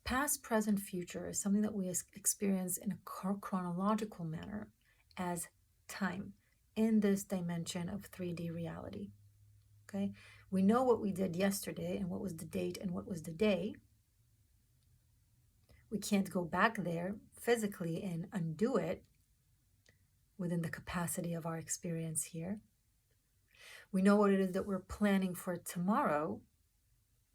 Past, present, future is something that we experience in a chronological manner as time in this dimension of 3D reality. Okay, we know what we did yesterday and what was the date and what was the day. We can't go back there physically and undo it within the capacity of our experience here. We know what it is that we're planning for tomorrow,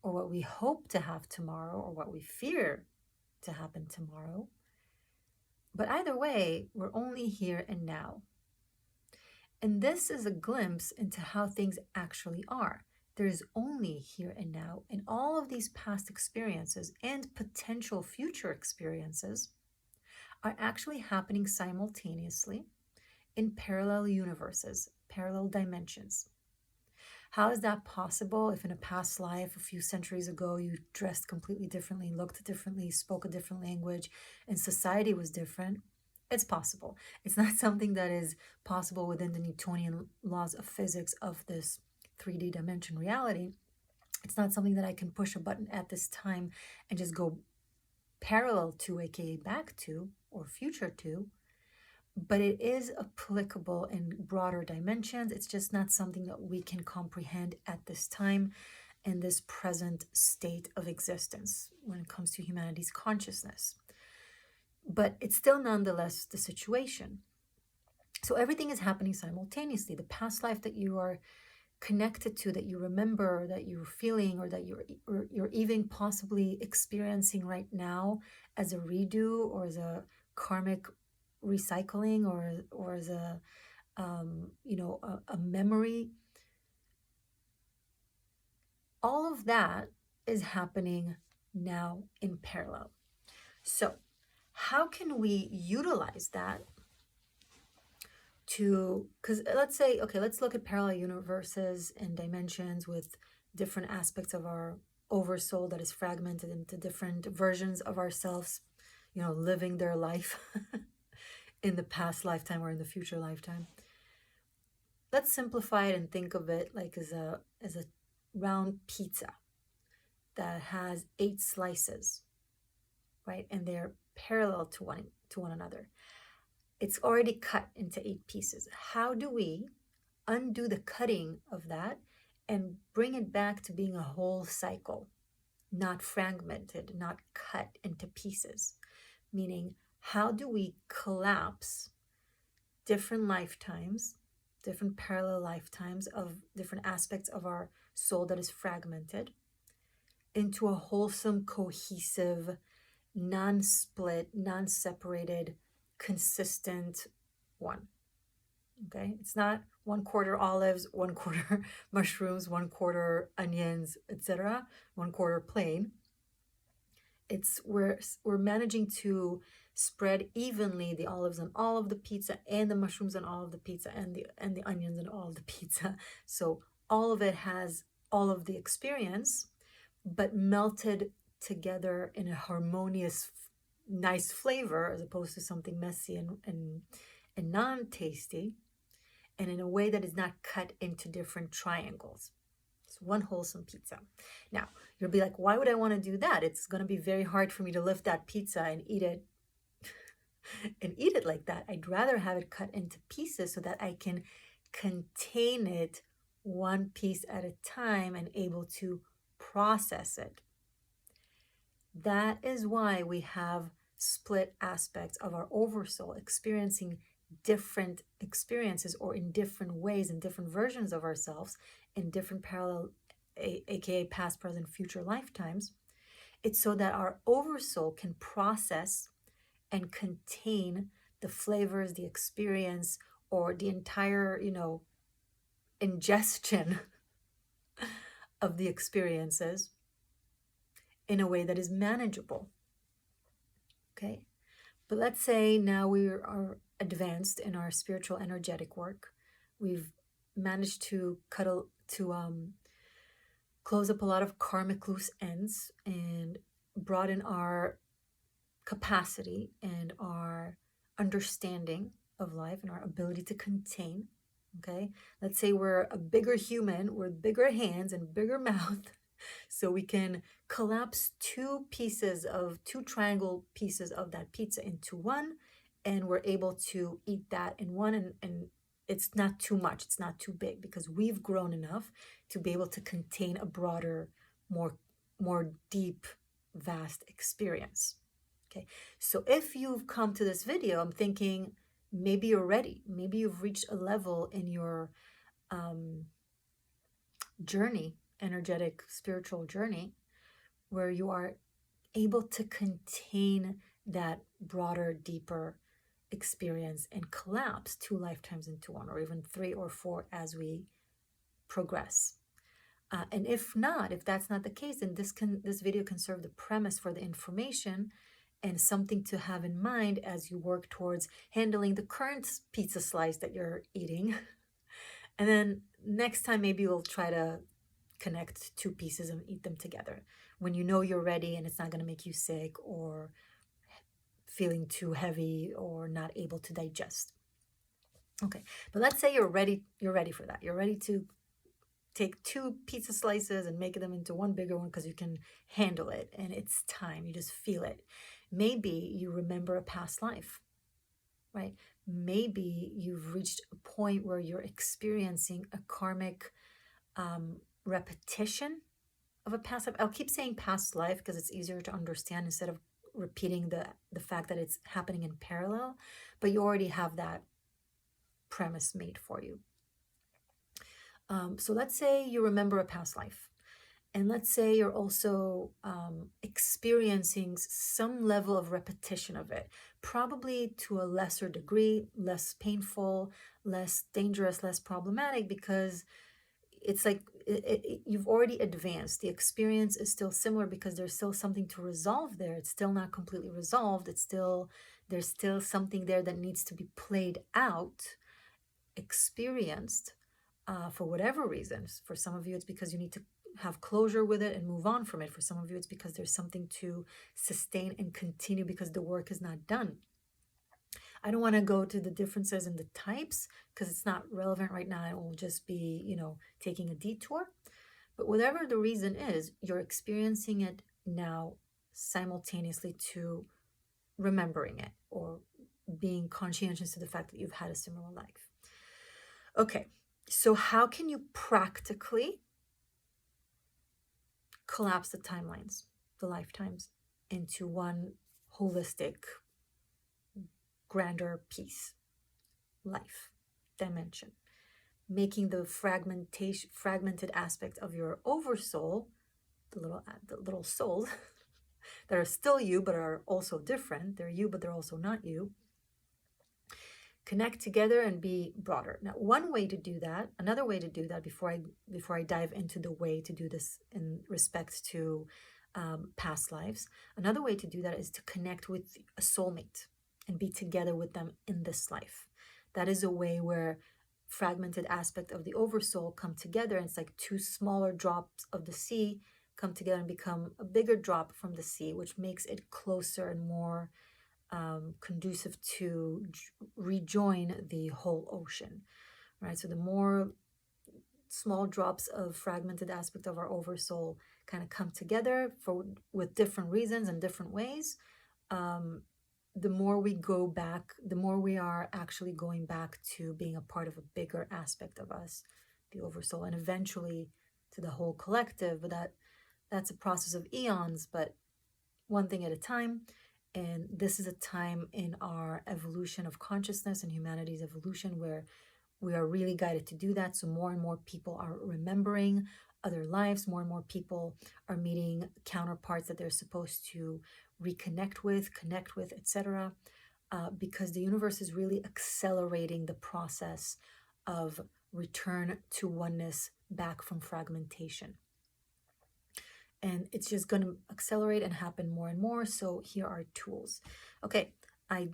or what we hope to have tomorrow, or what we fear to happen tomorrow. But either way, we're only here and now. And this is a glimpse into how things actually are. There is only here and now, and all of these past experiences and potential future experiences are actually happening simultaneously in parallel universes, parallel dimensions. How is that possible if in a past life, a few centuries ago, you dressed completely differently, looked differently, spoke a different language, and society was different? It's possible. It's not something that is possible within the Newtonian laws of physics of this 3D dimension reality. It's not something that I can push a button at this time and just go parallel to, aka back to, or future to. But it is applicable in broader dimensions. It's just not something that we can comprehend at this time in this present state of existence when it comes to humanity's consciousness. But it's still nonetheless the situation. So everything is happening simultaneously. The past life that you are connected to, that you remember, that you're feeling, or that you're even possibly experiencing right now as a redo or as a karmic recycling, or as a a memory. All of that is happening now in parallel. So how can we utilize that to, because let's say, okay, let's look at parallel universes and dimensions with different aspects of our oversoul that is fragmented into different versions of ourselves, living their life in the past lifetime or in the future lifetime. Let's simplify it and think of it like as a round pizza that has 8 slices, right? And they're parallel to one another. It's already cut into 8 pieces. How do we undo the cutting of that and bring it back to being a whole cycle, not fragmented, not cut into pieces? Meaning, how do we collapse different lifetimes, different parallel lifetimes of different aspects of our soul that is fragmented into a wholesome, cohesive, non-split, non-separated, consistent one? Okay, it's not 1/4 olives, 1/4 mushrooms, 1/4 onions, etc., 1/4 plain. It's we're managing to spread evenly the olives on all of the pizza, and the mushrooms on all of the pizza, and the onions on all of the pizza. So all of it has all of the experience, but melted together in a harmonious, nice flavor, as opposed to something messy and non-tasty, and in a way that is not cut into different triangles. It's one wholesome pizza. Now, you'll be like, why would I want to do that? It's going to be very hard for me to lift that pizza and eat it like that. I'd rather have it cut into pieces so that I can contain it one piece at a time and able to process it. That is why we have split aspects of our oversoul experiencing different experiences, or in different ways, in different versions of ourselves, in different parallel, aka past, present, future lifetimes. It's so that our oversoul can process and contain the flavors, the experience, or the entire, ingestion of the experiences in a way that is manageable. Okay? But let's say now we are advanced in our spiritual energetic work. We've managed to close up a lot of karmic loose ends and broaden our capacity and our understanding of life and our ability to contain. Okay, let's say we're a bigger human with bigger hands and bigger mouth, So we can collapse two triangle pieces of that pizza into one, and we're able to eat that in one, and it's not too much, it's not too big, because we've grown enough to be able to contain a broader, more deep, vast experience. Okay, so if you've come to this video, I'm thinking maybe you're ready. Maybe you've reached a level in your journey, energetic, spiritual journey, where you are able to contain that broader, deeper experience and collapse two lifetimes into one, or even three or four as we progress. And if not, if that's not the case, then this video can serve the premise for the information and something to have in mind as you work towards handling the current pizza slice that you're eating. And then next time, maybe we'll try to connect two pieces and eat them together when you know you're ready and it's not going to make you sick or feeling too heavy or not able to digest. Okay, but let's say you're ready for that. You're ready to take two pizza slices and make them into one bigger one because you can handle it and it's time. You just feel it. Maybe you remember a past life, right? Maybe you've reached a point where you're experiencing a karmic repetition of a past life. I'll keep saying past life because it's easier to understand instead of repeating the fact that it's happening in parallel, but you already have that premise made for you. So let's say you remember a past life, and let's say you're also experiencing some level of repetition of it, probably to a lesser degree, less painful, less dangerous, less problematic, because it's like you've already advanced. The experience is still similar because there's still something to resolve there. It's still not completely resolved. There's still something there that needs to be played out, experienced, for whatever reasons. For some of you, it's because you need to have closure with it and move on from it. For some of you, it's because there's something to sustain and continue because the work is not done. I don't want to go to the differences in the types because it's not relevant right now. It will just be, taking a detour. But whatever the reason is, you're experiencing it now simultaneously to remembering it or being conscientious to the fact that you've had a similar life. Okay, so how can you practically collapse the timelines, the lifetimes, into one holistic, grander piece, life, dimension, making the fragmented aspect of your oversoul, the little souls that are still you but are also different. They're you but they're also not you. Connect together and be broader. Now, another way to do that, before I dive into the way to do this in respect to past lives, another way to do that is to connect with a soulmate and be together with them in this life. That is a way where fragmented aspect of the oversoul come together, and it's like two smaller drops of the sea come together and become a bigger drop from the sea, which makes it closer and more conducive to rejoin the whole ocean, right? So the more small drops of fragmented aspect of our oversoul kind of come together with different reasons and different ways, the more we go back, the more we are actually going back to being a part of a bigger aspect of us, the oversoul, and eventually to the whole collective. But that's a process of eons, but one thing at a time. And this is a time in our evolution of consciousness and humanity's evolution where we are really guided to do that. So more and more people are remembering other lives. More and more people are meeting counterparts that they're supposed to reconnect with, connect with, etc. Because the universe is really accelerating the process of return to oneness back from fragmentation. And it's just going to accelerate and happen more and more. So here are tools. Okay, I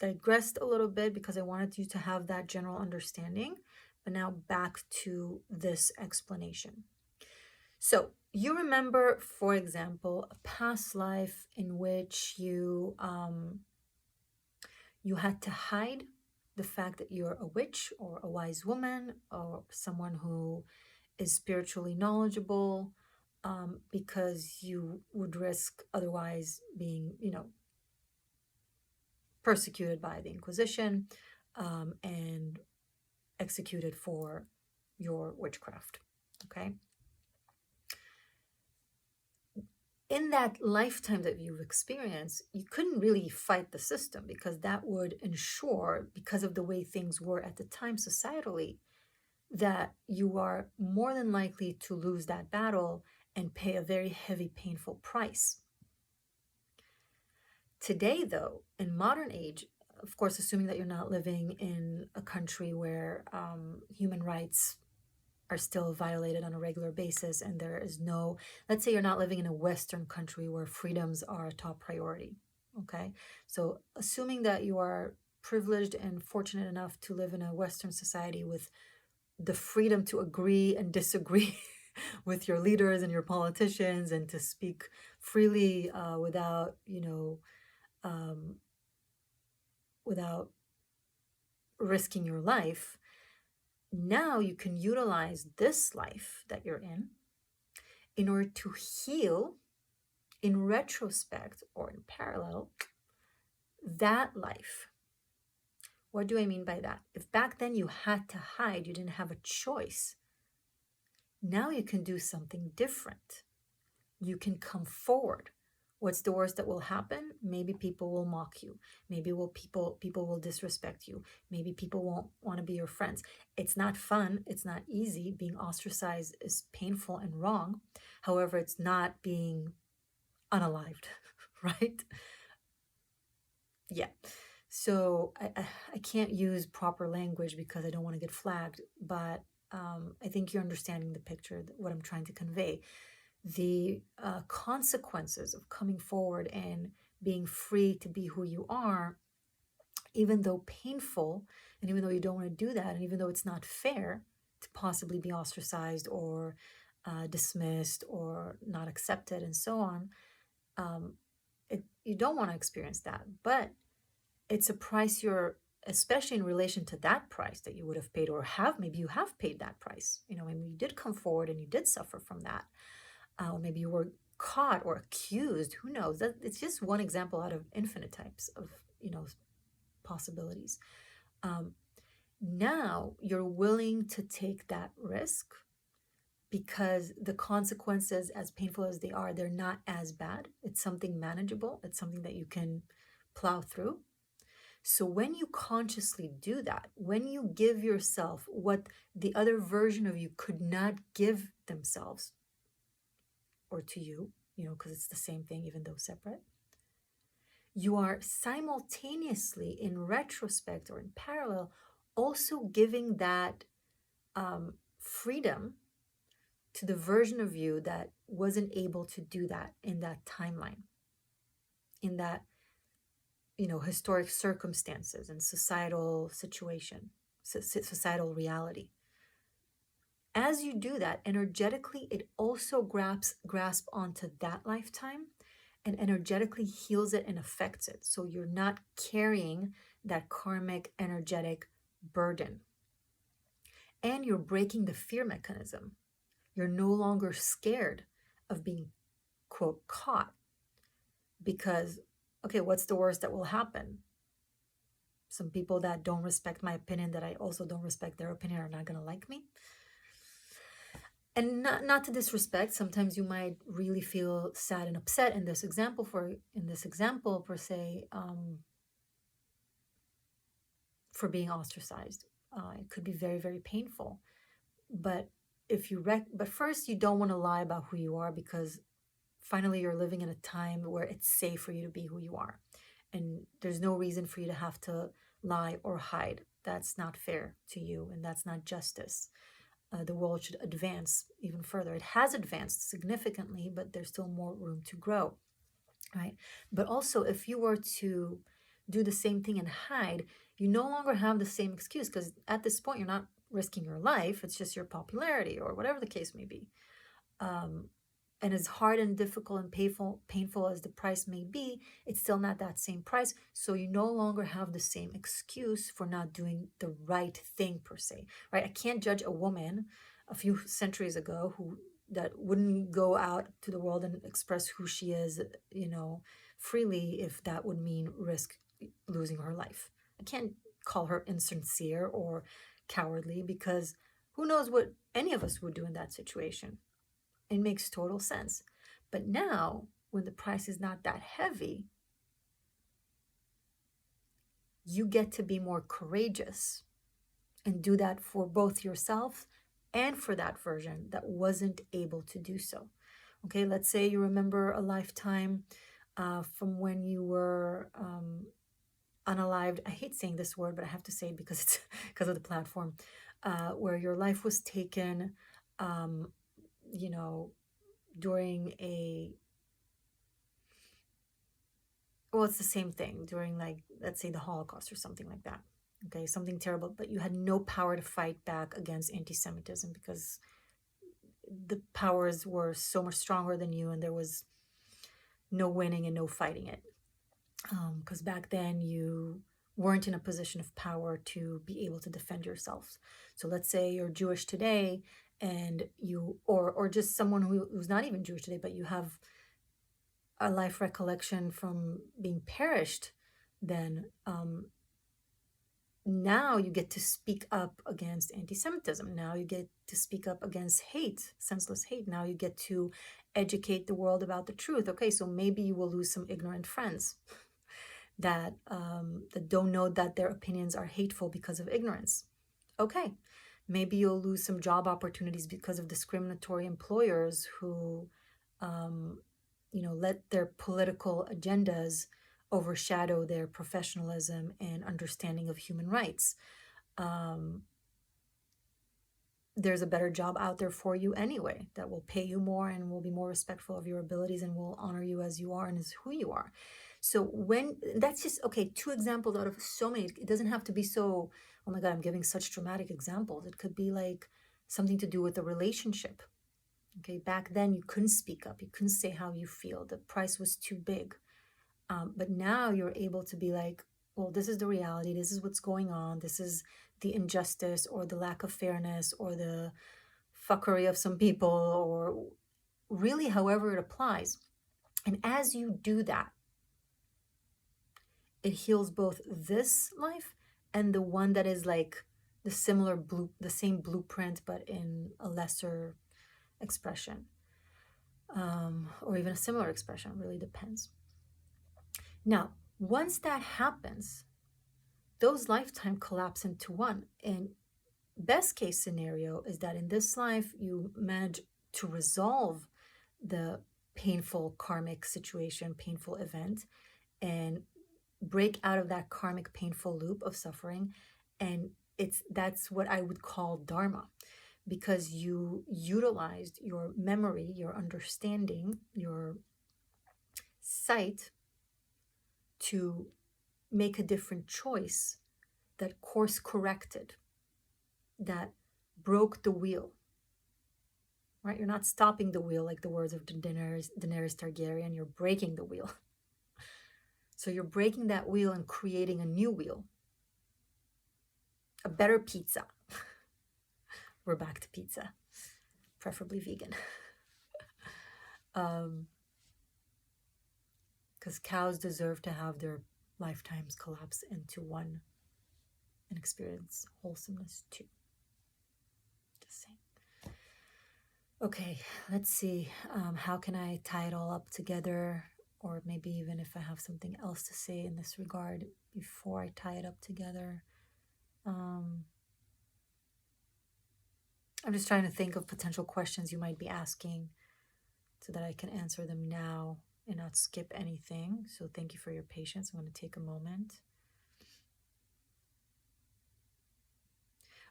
digressed a little bit because I wanted you to have that general understanding. But now back to this explanation. So you remember, for example, a past life in which you had to hide the fact that you're a witch or a wise woman or someone who is spiritually knowledgeable, because you would risk otherwise being, persecuted by the Inquisition, and executed for your witchcraft. Okay. In that lifetime that you've experienced, you couldn't really fight the system, because that would ensure, because of the way things were at the time societally, that you are more than likely to lose that battle and pay a very heavy, painful price. Today, though, in modern age, of course, assuming that you're not living in a country where human rights are still violated on a regular basis, and there is no, let's say you're not living in a Western country where freedoms are a top priority. Okay. So assuming that you are privileged and fortunate enough to live in a Western society with the freedom to agree and disagree with your leaders and your politicians, and to speak freely without, without risking your life, now you can utilize this life that you're in order to heal, in retrospect or in parallel, that life. What do I mean by that? If back then you had to hide, you didn't have a choice, now you can do something different. You can come forward. What's the worst that will happen? Maybe people will mock you. Maybe people will disrespect you. Maybe people won't want to be your friends. It's not fun. It's not easy. Being ostracized is painful and wrong. However, it's not being unalived, right? Yeah. So I can't use proper language because I don't want to get flagged, but I think you're understanding the picture, what I'm trying to convey. The consequences of coming forward and being free to be who you are, even though painful, and even though you don't want to do that, and even though it's not fair to possibly be ostracized or dismissed or not accepted and so on, you don't want to experience that. But it's a price especially in relation to that price that you would have paid, or maybe you have paid that price. Maybe you did come forward and you did suffer from that. Maybe you were caught or accused. Who knows? It's just one example out of infinite types of, possibilities. Now you're willing to take that risk because the consequences, as painful as they are, they're not as bad. It's something manageable. It's something that you can plow through. So when you consciously do that, when you give yourself what the other version of you could not give themselves, or to you, because it's the same thing, even though separate, you are simultaneously, in retrospect or in parallel, also giving that freedom to the version of you that wasn't able to do that in that timeline, in that, historic circumstances and societal situation, societal reality. As you do that, energetically, it also grasp onto that lifetime and energetically heals it and affects it. So you're not carrying that karmic energetic burden. And you're breaking the fear mechanism. You're no longer scared of being, quote, caught. Because, okay, what's the worst that will happen? Some people that don't respect my opinion, that I also don't respect their opinion, are not going to like me. And not to disrespect, sometimes you might really feel sad and upset in this example per se, for being ostracized. It could be very, very painful. But but first, you don't want to lie about who you are, because finally you're living in a time where it's safe for you to be who you are. And there's no reason for you to have to lie or hide. That's not fair to you, and that's not justice. The world should advance even further. It has advanced significantly, but there's still more room to grow, right? But also, if you were to do the same thing and hide, you no longer have the same excuse, because at this point, you're not risking your life. It's just your popularity or whatever the case may be. And as hard and difficult and painful as the price may be, it's still not that same price. So you no longer have the same excuse for not doing the right thing per se, right? I can't judge a woman a few centuries ago who that wouldn't go out to the world and express who she is, freely, if that would mean risk losing her life. I can't call her insincere or cowardly, because who knows what any of us would do in that situation. It makes total sense. But now, when the price is not that heavy, you get to be more courageous and do that for both yourself and for that version that wasn't able to do so. Okay, let's say you remember a lifetime from when you were unalived. I hate saying this word, but I have to say it because it's because of the platform, where your life was taken, you know, during it's the same thing, during, like, let's say the Holocaust or something like that. Okay, something terrible, but you had no power to fight back against anti-Semitism because the powers were so much stronger than you, and there was no winning and no fighting it. Because back then you weren't in a position of power to be able to defend yourself. So let's say you're Jewish today, and you, or just someone who's not even Jewish today, but you have a life recollection from being perished, then now you get to speak up against anti-Semitism. Now you get to speak up against hate, senseless hate. Now you get to educate the world about the truth. Okay, so maybe you will lose some ignorant friends that don't know that their opinions are hateful because of ignorance. Okay, maybe you'll lose some job opportunities because of discriminatory employers who, let their political agendas overshadow their professionalism and understanding of human rights. There's a better job out there for you anyway that will pay you more and will be more respectful of your abilities and will honor you as you are and as who you are. So when that's just, okay, 2 examples out of so many. It doesn't have to be so, oh my God, I'm giving such dramatic examples. It could be like something to do with a relationship. Okay, back then you couldn't speak up. You couldn't say how you feel. The price was too big. But now you're able to be like, well, this is the reality. This is what's going on. This is the injustice or the lack of fairness or the fuckery of some people, or really however it applies. And as you do that, it heals both this life and the one that is like the same blueprint, but in a lesser expression, or even a similar expression. It really depends. Now, once that happens, those lifetime collapse into one. And best case scenario is that in this life, you manage to resolve the painful karmic situation, painful event, and break out of that karmic painful loop of suffering. And that's what I would call dharma, because you utilized your memory, your understanding, your sight to make a different choice that course corrected, that broke the wheel, right? You're not stopping the wheel like the words of Daenerys Targaryen, you're breaking the wheel. So you're breaking that wheel and creating a new wheel, a better pizza. We're back to pizza, preferably vegan. Because cows deserve to have their lifetimes collapse into one and experience wholesomeness too. Just saying. Okay, let's see. How can I tie it all up together? Or maybe even if I have something else to say in this regard before I tie it up together. I'm just trying to think of potential questions you might be asking so that I can answer them now and not skip anything. So thank you for your patience. I'm going to take a moment.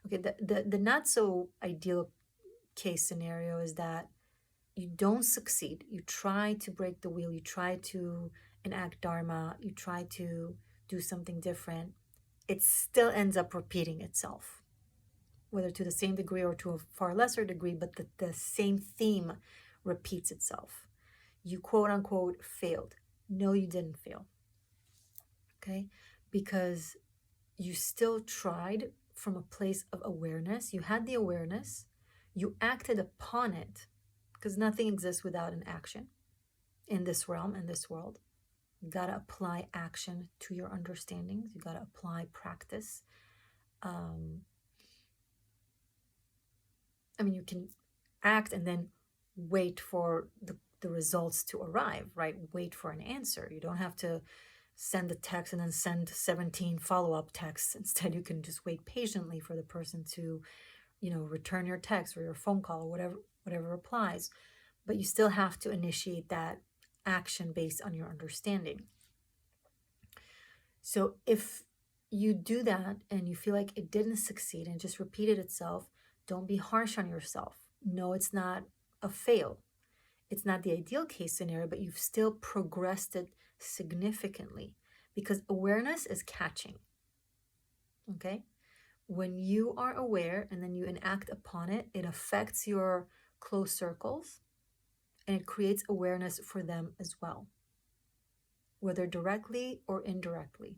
Okay, the not so ideal case scenario is that you don't succeed. You try to break the wheel. You try to enact dharma. You try to do something different. It still ends up repeating itself, whether to the same degree or to a far lesser degree, but the same theme repeats itself. You quote unquote failed. No, you didn't fail. Okay? Because you still tried from a place of awareness. You had the awareness. You acted upon it. because nothing exists without an action in this realm, in this world. You got to apply action to your understandings. You got to apply practice. I mean, you can act and then wait for the results to arrive, right? Wait for an answer. You don't have to send a text and then send 17 follow-up texts. Instead, you can just wait patiently for the person to, return your text or your phone call or whatever replies. But you still have to initiate that action based on your understanding. So if you do that and you feel like it didn't succeed and just repeated itself, don't be harsh on yourself. No, it's not a fail. It's not the ideal case scenario, but you've still progressed it significantly because awareness is catching. Okay? When you are aware and then you enact upon it, it affects your close circles and it creates awareness for them as well, whether directly or indirectly,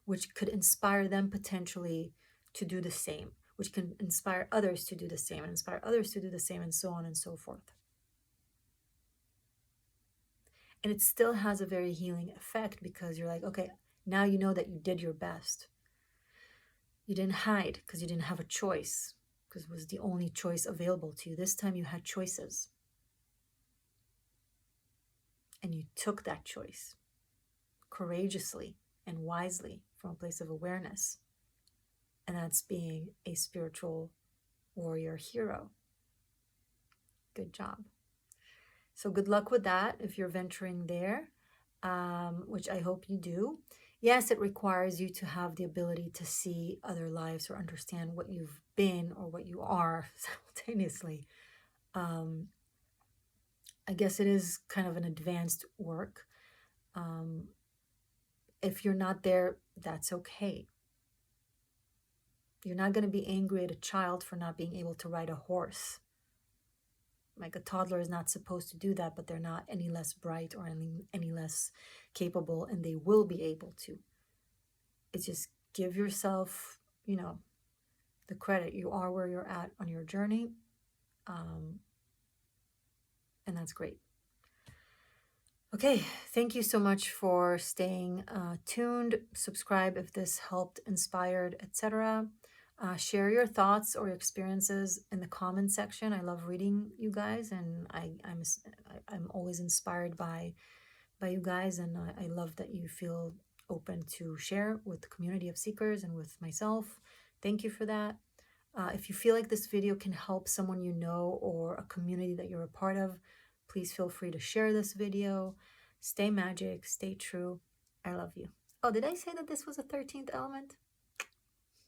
which could inspire them potentially to do the same, which can inspire others to do the same and inspire others to do the same, and so on and so forth. And it still has a very healing effect because you're like, okay, now you know that you did your best. You didn't hide because you didn't have a choice, because it was the only choice available to you. This time you had choices. And you took that choice courageously and wisely from a place of awareness. And that's being a spiritual warrior hero. Good job. So good luck with that if you're venturing there, which I hope you do. Yes, it requires you to have the ability to see other lives or understand what you've been or what you are simultaneously. I guess it is kind of an advanced work. If you're not there, that's okay. You're not going to be angry at a child for not being able to ride a horse. Like a toddler is not supposed to do that, but they're not any less bright or any less capable, and they will be able to. It's just give yourself, the credit. You are where you're at on your journey, and that's great. Okay, thank you so much for staying tuned. Subscribe if this helped, inspired, etc. Share your thoughts or your experiences in the comment section. I love reading you guys, and I'm always inspired by you guys, and I love that you feel open to share with the community of seekers and with myself. Thank you for that. If you feel like this video can help someone you know or a community that you're a part of, please feel free to share this video. Stay magic, stay true. I love you. Oh, did I say that this was a 13th element?